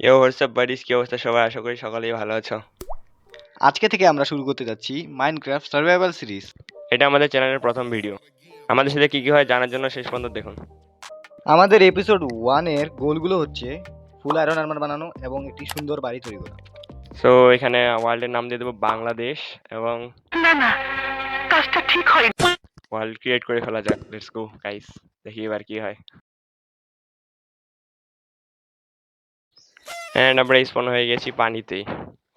ইয়ো WhatsApp buddies, কি অবস্থা সবার? আশা করি সকলেই ভালো আছো। আজকে থেকে আমরা শুরু করতে যাচ্ছি মাইনক্রাফট সার্ভাইভাল সিরিজ। এটা আমাদের চ্যানেলের প্রথম ভিডিও। আমাদের সাথে কি কি হয় জানার জন্য শেষ পর্যন্ত দেখুন। আমাদের এপিসোড 1 এর গোলগুলো হচ্ছে ফুল আয়রন আর্মার বানানো এবং একটি সুন্দর বাড়ি তৈরি করা। সো এখানে ওয়ার্ল্ডের নাম দিয়ে দেবো বাংলাদেশ এবং ওয়ার্ল্ড ক্রিয়েট করে ফেলা যাক। লেটস গো গাইস, দেখি এবার কি হয়। এন্ড আমরা স্পন হয়ে গেছি পানিতে।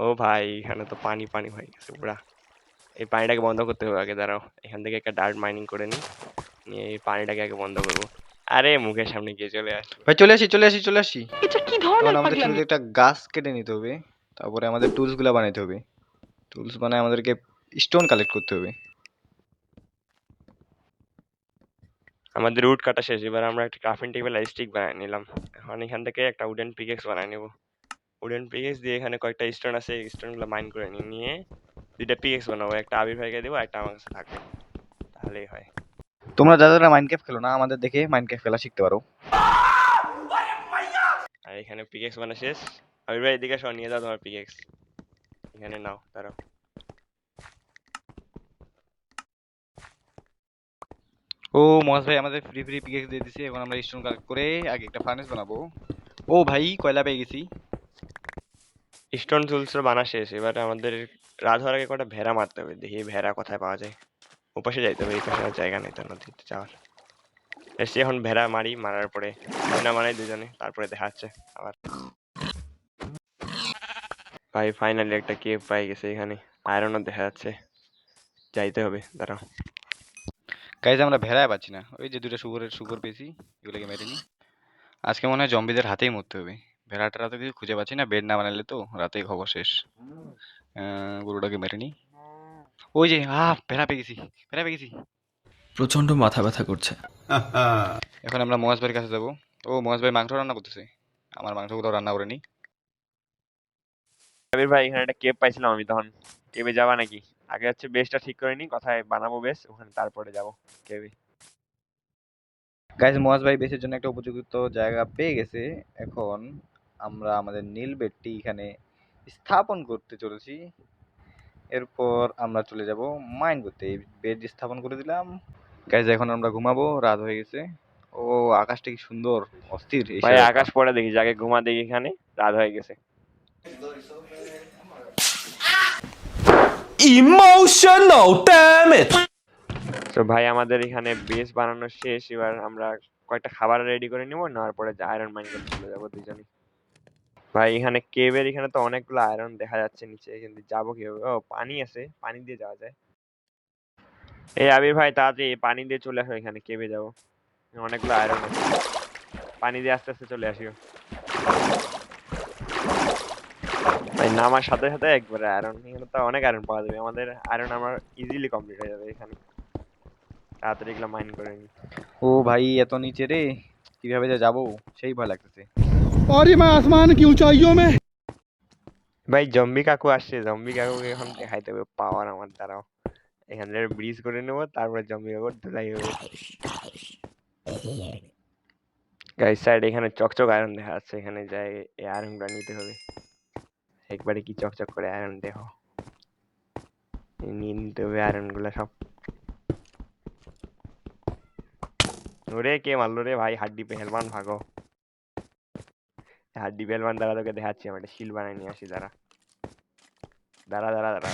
ও ভাই, এখানে তো পানি পানি হয়ে গেছে পুরা। এই পানিটাকে বন্ধ করতে হবে আগে, দাঁড়াও। এখান থেকে একটা ডার্ট মাইনিং করে নিয়ে এই পানিটাকে আগে বন্ধ করবো। আরে মুখের সামনে গিয়ে চলে আসলো। ভাই চলে আসি চলে আসি চলে আসি। এটা কি এখন ধরনের আমাদের পাগলামি? শুরুতে একটা গাছ কেটে নিতে হবে, তারপরে আমাদের টুলসগুলো বানাইতে হবে। টুলস বানায় আমাদেরকে স্টোন কালেক্ট করতে হবে। আমাদের উড কাটা শেষ, এবার আমরা একটা ক্রাফটিং টেবিল আর স্টিক বানিয়ে নিলাম। এখন এখান থেকে একটা উডেন পিকেক্স বানিয়ে নেব। উডেন পিকেক্স দিয়ে এখানে কয়েকটা স্টোন আছে, স্টোনগুলো মাইন করে নিয়ে দুইটা পিকেক্স বানাবো। একটা আবির ভাইকে দেবো, একটা আমার কাছে থাকবে, তাহলেই হয়। তোমরা যারা যারা মাইনক্রাফট খেলো না, আমাদের দেখে মাইনক্রাফট খেলা শিখতে পারো। আর এখানে পিকেক্স বানা শেষ। আবির ভাই এদিকে সব নিয়ে যাও তোমার পিকেক্স, এখানে নাও, দাঁড়াও। ও মহাজ ভাই আমাদের ফ্রি ফ্রি পিকেক্স দিয়ে দিছে। এখন আমরা স্টোন কালেক্ট করে আগে একটা ফার্নেস বানাবো। ও ভাই কয়লা পেয়ে গেছি। স্টোন টুলস বানা শেষ, এবার আমাদের রাত হওয়ার আগে কটা ভেড়া মারতে হবে। দেখি এই ভেড়া কোথায় পাওয়া যায়। ওপাশে যাইতে হবে, এই পাশে আর জায়গা নেই তো নদীতে যাওয়ার। এসে এখন ভেড়া মারি, মারার পরে না মারাই দুজনে, তারপরে দেখা যাচ্ছে আবার। ভাই ফাইনালি একটা কেভ পাই গেছে, এখানে আয়রনও দেখা যাচ্ছে। যাইতে হবে, দাঁড়াও। গাইজ আমরা ভেড়ায় পাচ্ছি না। ওই যে দুটো শুকর পেয়েছি, এগুলোকে মেরে নি। আজকে মনে হয় জম্বিদের হাতেই মরতে হবে। ভেড়াটা তো কিছু খুঁজে পাচ্ছি না, বেড না বানালে তো রাতেই খবর শেষ। গরুটাকে মেরে নি। ওই যে ভেড়া পেয়ে গেছি, ভেড়া পেয়ে গেছি। প্রচন্ড মাথা ব্যথা করছে। এখন আমরা মহাজ ভাইয়ের কাছে যাবো। ও মহাজ ভাই মাংস রান্না করতেছে, আমার মাংসগুলো রান্না করে নি। আবির ভাই, এখানে একটা কেভ পাইছিলাম আমি, তখন কেভে যাবা নাকি? আগে হচ্ছে বেসটা ঠিক করে নি, কোথায় বানাবো বেস, ওখানে তারপরে যাবো কেভে। গাইজ মহাজ ভাই বেসের জন্য একটা উপযুক্ত জায়গা পেয়ে গেছে। এখন আমরা আমাদের নীল বেডটি এখানে স্থাপন করতে চলেছি। এরপর আমরা চলে যাব মাইন করতে। এই বেড স্থাপন করে দিলাম। গাইজ এখন আমরা ঘুমাবো, রাত হয়ে গেছে। ও আকাশটা কি সুন্দর, অস্থির এই ভাই জায়গাটা। আকাশ পরে দেখি, আগে ঘুমা দেখি, এখানে রাত হয়ে গেছে। Emotional, damn it! তো ভাই আমাদের এখানে বেস বানানো শেষ, এবার আমরা কয়েকটা খাবার রেডি করে নিবো, নেওয়ার পরে আয়রন মাইন করতে চলে যাবো দুজনে। ভাই এখানে কেভের এখানে তো অনেকগুলো আয়রন দেখা যাচ্ছে নিচে, কিন্তু যাবো কিভাবে? ও পানি আছে, পানি দিয়ে যাওয়া যায়। এই আবির ভাই তাড়াতাড়ি পানি দিয়ে চলে আসো, এখানে কেভে যাবো। অনেকগুলো আয়রন আছে, পানি দিয়ে আস্তে আস্তে চলে আসিও। ভাই নামার সাথে সাথে একবারে আয়রন, এখানে তো অনেক আয়রন পাওয়া যাবে। আমাদের আয়রন আমার ইজিলি কমপ্লিট হয়ে যাবে এখানে। তাড়াতাড়ি এগুলো মাইন করে নি। ও ভাই এত নিচে রে, কিভাবে যে যাবো সেই ভয় লাগতেছে। और ये मैं आसमान की ऊंचाइयों में। ভাই জম্বি কাকু আসছে, জম্বি কাকুকে এখন দেখাইতে হবে পাওয়ার আমার। দ্বারাও এখানে ব্রিজ করে নেবো, তারপরে জম্বি কাকুর ধুলাই হবে। গাইস সাইড এখানে চকচক আয়রন দেখা যাচ্ছে, এখানে যাই এই আয়রনগুলো নিতে হবে। একবারে কি চকচক করে আয়রন দেখো, নিয়ে নিতে হবে আয়রন গুলা সব। ওরে কে মারলো রে ভাই? হাড্ডি পেহেলবান ভাগো। হাড্ডি পেহেলবান দ্বারা তোকে দেখাচ্ছি, আমি একটা শিল বানাই নিয়ে আসি। দাঁড়া দাঁড়া দাঁড়া দাঁড়া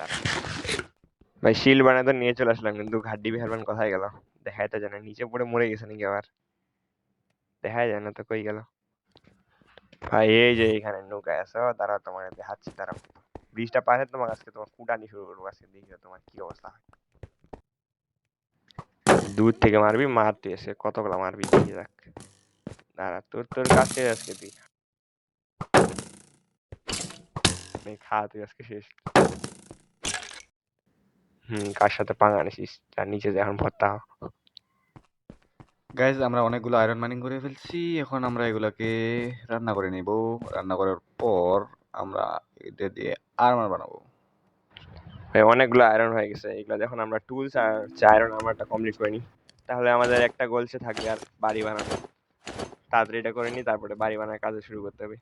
দাঁড়া। ভাই শিল বানায় তো নিয়ে চলে আসলাম, কিন্তু হাড্ডি পেহেলবান কোথায় গেল? দেখাই তো জানে, নিচে পড়ে মরে গেছে নাকি আবার? দেখাই যায় না তো, কই গেল? ভাই এই যে এখানে নৌকায় আছো, দাঁড়াও তোমার দেখাচ্ছি, দাঁড়াও। ব্রিজটা পার হয়ে তোমার আজকে তোমার কুটানি শুরু করবো। আজকে দেখি তোমার কি অবস্থা হয়। দূর থেকে মারবি, মারতে এসে কতগুলা মারবি দেখি যাক। দাঁড়া, তোর তোর কাছে আজকে তুই খা, তুই আজকে শেষ। কার সাথে পাঙ্গা নিছিস? তার নিচে যে এখন ভর্তা হ। গাইজ আমরা অনেকগুলো আয়রন মাইনিং করে ফেলছি। এখন আমরা এগুলাকে রান্না করে নিব। রান্না করার পর আমরা এদের দিয়ে আর্মার বানাবো। ভাই অনেকগুলো আয়রন হয়ে গেছে, এগুলো যখন আমরা টুলস আর আয়রন আমারটা কমপ্লিট করে নিই, তাহলে আমাদের একটা গোল সে থাকবে আর বাড়ি বানানো। তাড়াতাড়ি এটা করে নিই, তারপরে বাড়ি বানানোর কাজে শুরু করতে হবে।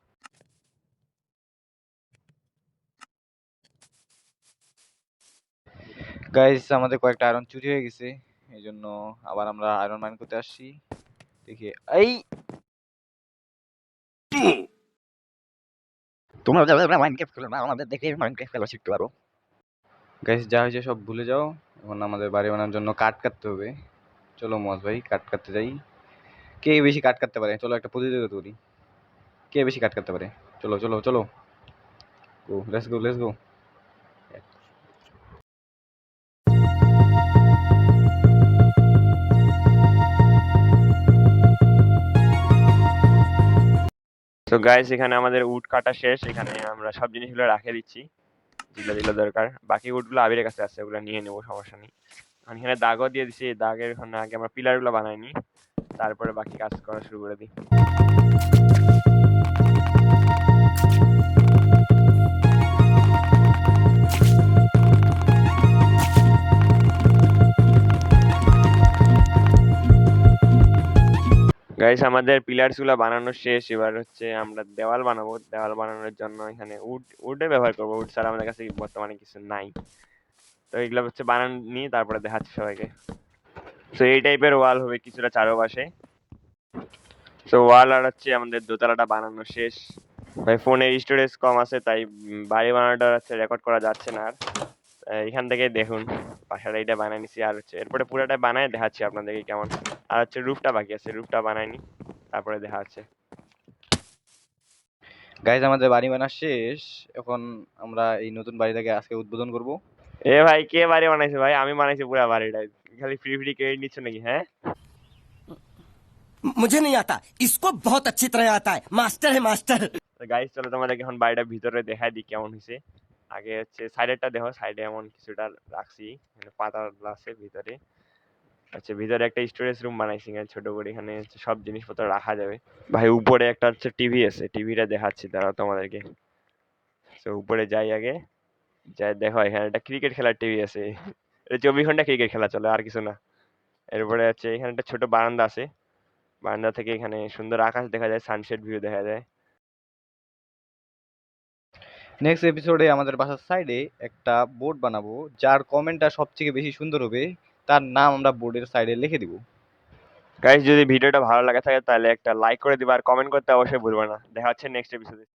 গাইস আমাদের কয়েকটা আয়রন চুরি হয়ে গেছে, এই জন্য আবার আমরা আয়রন মাইন করতে আসছি। দেখি এই তোমরা যারা মাইনক্রাফট খেলো না আমাদের দেখে মাইনক্রাফট খেলা শিখতে পারো। গাইস যা হয়েছে সব ভুলে যাও, এখন আমাদের বাড়ি বানানোর জন্য কাঠ কাটতে হবে। চলো মজ ভাই কাঠ কাটতে যাই। কে বেশি কাঠ কাটতে পারে চলো একটা প্রতিযোগিতা করি, কে বেশি কাঠ কাটতে পারে। চলো চলো চলো, go let's go let's go. তো গাইস এখানে আমাদের উড কাটা শেষ, এখানে আমরা সব জিনিসগুলো রাখে দিচ্ছি যেগুলো যেগুলো দরকার। বাকি উডগুলো আবিরের কাছে আছে, ওগুলো নিয়ে নেবো, সমস্যা নেই। আর এখানে দাগও দিয়ে দিছি, এই দাগের ওখানে আগে আমরা পিলারগুলো বানাই নি, তারপরে বাকি কাজ করা শুরু করে দিই। গাইস আমাদের পিলার্স গুলা বানানো শেষ, এবার হচ্ছে আমরা দেওয়াল বানাবো। দেওয়াল বানানোর জন্য এখানে উডে ব্যবহার করবো, উড ছাড়া আমাদের কাছে বর্তমানে কিছু নাই। তো এগুলো হচ্ছে বানানি, তারপরে দেখাচ্ছি সবাইকে। তো এই টাইপের ওয়াল হবে কিছুটা চারপাশে। তো ওয়াল আর হচ্ছে আমাদের দোতলাটা বানানো শেষ। ভাই ফোনের স্টোরেজ কম আছে, তাই বাড়ি বানানোটা হচ্ছে রেকর্ড করা যাচ্ছে না আর। এখান থেকে দেখুন বাসাটা এটা বানাই নিছি, আর হচ্ছে এরপরে পুরোটা বানায় দেখাচ্ছি আপনাদেরকে কেমন। আর হচ্ছে রুফটা বাকি আছে, রুফটা বানাইনি, তারপরে দেখা হচ্ছে। গাইজ আমাদের বাড়ি বানা শেষ, এখন আমরা এই নতুন বাড়িটাকে আজকে উদ্বোধন করব। এ ভাই কে বাড়ি বানাইছে? ভাই আমি বানাইছি পুরা বাড়িটা, খালি ফ্রি ফ্রি ক্রেডিট নিচ্ছ নাকি? হ্যাঁ मुझे नहीं आता, इसको बहुत अच्छी तरह आता है, मास्टर है मास्टर। গাইস চলো তোমাদেরকে এখন বাড়িটা ভিতরে দেখাই দিই কেমন হয়েছে। আগে হচ্ছে সাইডেরটা দেখো, সাইডে এমন কিছুটা রাখছি, মানে পাতা আছে ভিতরে। আচ্ছা ভিতরে একটা স্টোরেজ রুম বানাইছি এখানে ছোট করে, এখানে হচ্ছে সব জিনিসপত্র রাখা যাবে। ভাই উপরে একটা হচ্ছে টিভি আছে, টিভিটা দেখাচ্ছি দাঁড়াও তোমাদেরকে। তো উপরে যাই আগে, যাই দেখো এখানে একটা ক্রিকেট খেলার টিভি আছে, এটা 24 ঘন্টা ক্রিকেট খেলা চলে আর কিছু না। এরপরে হচ্ছে এখানে একটা ছোট বারান্দা আছে, বারান্দা থেকে এখানে সুন্দর আকাশ দেখা যায়, সানসেট ভিউ দেখা যায়। নেক্সট এপিসোডে আমাদের বাসার সাইডে একটা বোর্ড বানাবো, যার কমেন্টটা সবথেকে বেশি সুন্দর হবে তার নাম আমরা বোর্ডের সাইডে লিখে দিব। গাইস যদি ভিডিওটা ভালো লাগে থাকে তাহলে একটা লাইক করে দিবা, আর কমেন্ট করতে অবশ্যই ভুলবে না। দেখা হচ্ছে নেক্সট এপিসোডে।